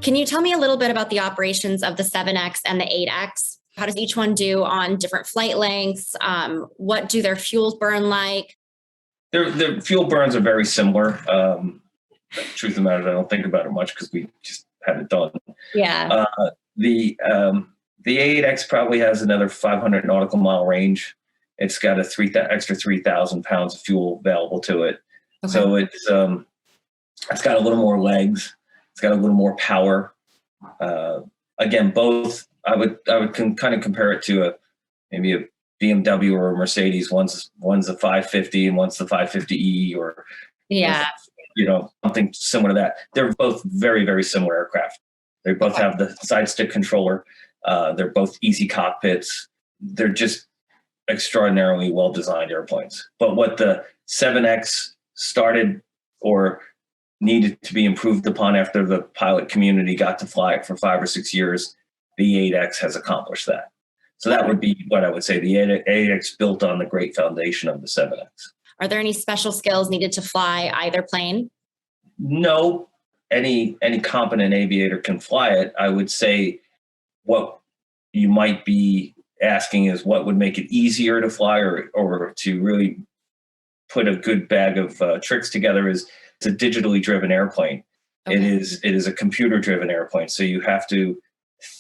Can you tell me a little bit about the operations of the 7X and the 8X? How does each one do on different flight lengths? What do their fuels burn like? The fuel burns are very similar. Truth of the matter, I don't think about it much because we just had it done. Yeah. The 8X probably has another 500 nautical mile range. It's got extra 3,000 pounds of fuel available to it. Okay. So it's got a little more legs. It's got a little more power. Again, both I would kind of compare it to maybe a BMW or a Mercedes. One's a 550 and one's the 550e, or something similar to that. They're both very, very similar aircraft. They both have the side stick controller. They're both easy cockpits. They're just extraordinarily well-designed airplanes. But what the 7X started or needed to be improved upon after the pilot community got to fly it for 5 or 6 years, the 8X has accomplished that. So that would be what I would say. The 8X built on the great foundation of the 7X. Are there any special skills needed to fly either plane? No. Any competent aviator can fly it. I would say what you might be asking is what would make it easier to fly or to really put a good bag of tricks together is it's a digitally driven airplane. Okay. It is a computer driven airplane. So you have to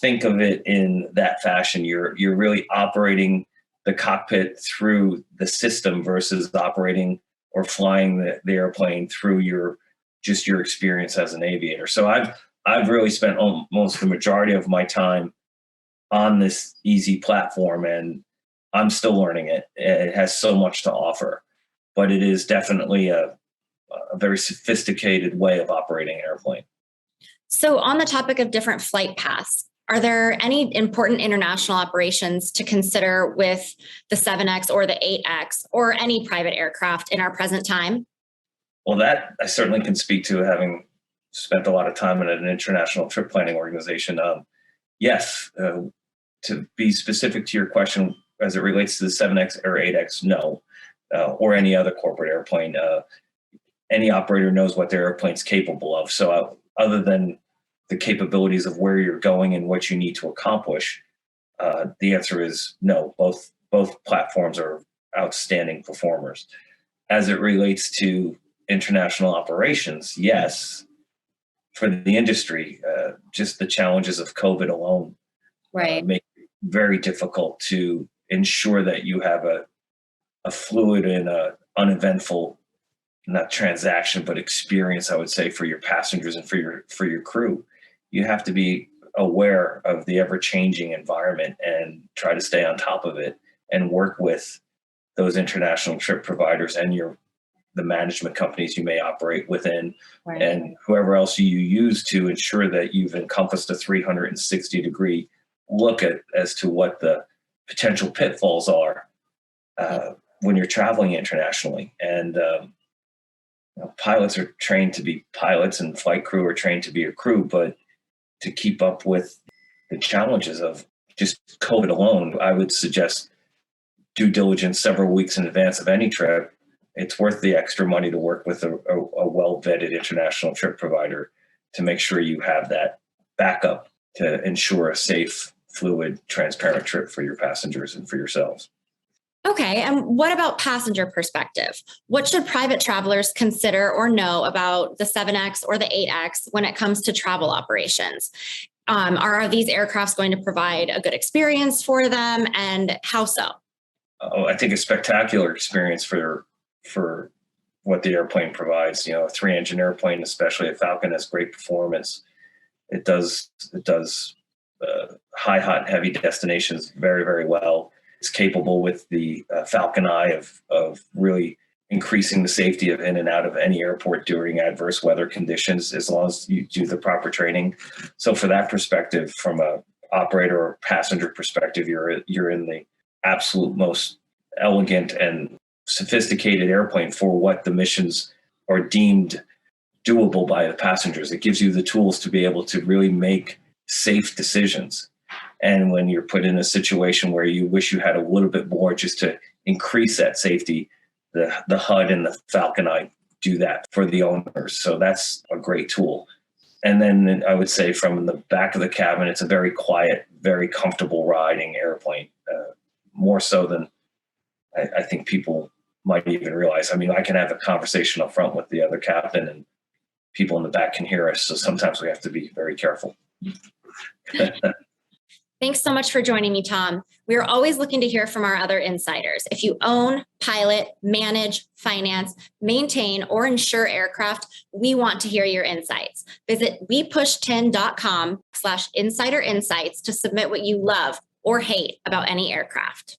think of it in that fashion. You're really operating the cockpit through the system versus operating or flying the airplane through your experience as an aviator. So I've really spent almost the majority of my time on this easy platform, and I'm still learning it. It has so much to offer, but it is definitely a very sophisticated way of operating an airplane. So on the topic of different flight paths, are there any important international operations to consider with the 7X or the 8X or any private aircraft in our present time? Well, that I certainly can speak to, having spent a lot of time in an international trip planning organization. Yes, to be specific to your question, as it relates to the 7X or 8X, no, or any other corporate airplane. Any operator knows what their airplane's capable of. So other than the capabilities of where you're going and what you need to accomplish, the answer is no. Both platforms are outstanding performers. As it relates to international operations, yes, for the industry, just the challenges of COVID alone make it very difficult to ensure that you have a fluid and uneventful, not transaction, but experience, I would say, for your passengers and for your crew. You have to be aware of the ever-changing environment and try to stay on top of it and work with those international trip providers and the management companies you may operate within, right, and whoever else you use to ensure that you've encompassed a 360-degree look as to what the potential pitfalls are when you're traveling internationally. And pilots are trained to be pilots and flight crew are trained to be a crew, but to keep up with the challenges of just COVID alone, I would suggest due diligence several weeks in advance of any trip. It's worth the extra money to work with a well-vetted international trip provider to make sure you have that backup to ensure a safe, fluid, transparent trip for your passengers and for yourselves. Okay, and what about passenger perspective? What should private travelers consider or know about the 7X or the 8X when it comes to travel operations? Are these aircrafts going to provide a good experience for them, and how so? I think a spectacular experience for what the airplane provides. A 3-engine airplane, especially a Falcon, has great performance. It does high, hot, and heavy destinations very, very well. It's capable with the Falcon Eye of really increasing the safety of in and out of any airport during adverse weather conditions, as long as you do the proper training. So for that perspective, from a operator or passenger perspective, you're in the absolute most elegant and sophisticated airplane for what the missions are deemed doable by the passengers. It gives you the tools to be able to really make safe decisions. And when you're put in a situation where you wish you had a little bit more just to increase that safety, the HUD and the Falcon Eye do that for the owners. So that's a great tool. And then I would say from the back of the cabin, it's a very quiet, very comfortable riding airplane, more so than I think people might even realize. I mean, I can have a conversation up front with the other captain and people in the back can hear us. So sometimes we have to be very careful. Thanks so much for joining me, Tom. We are always looking to hear from our other insiders. If you own, pilot, manage, finance, maintain, or insure aircraft, we want to hear your insights. Visit wepush10.com/insider insights to submit what you love or hate about any aircraft.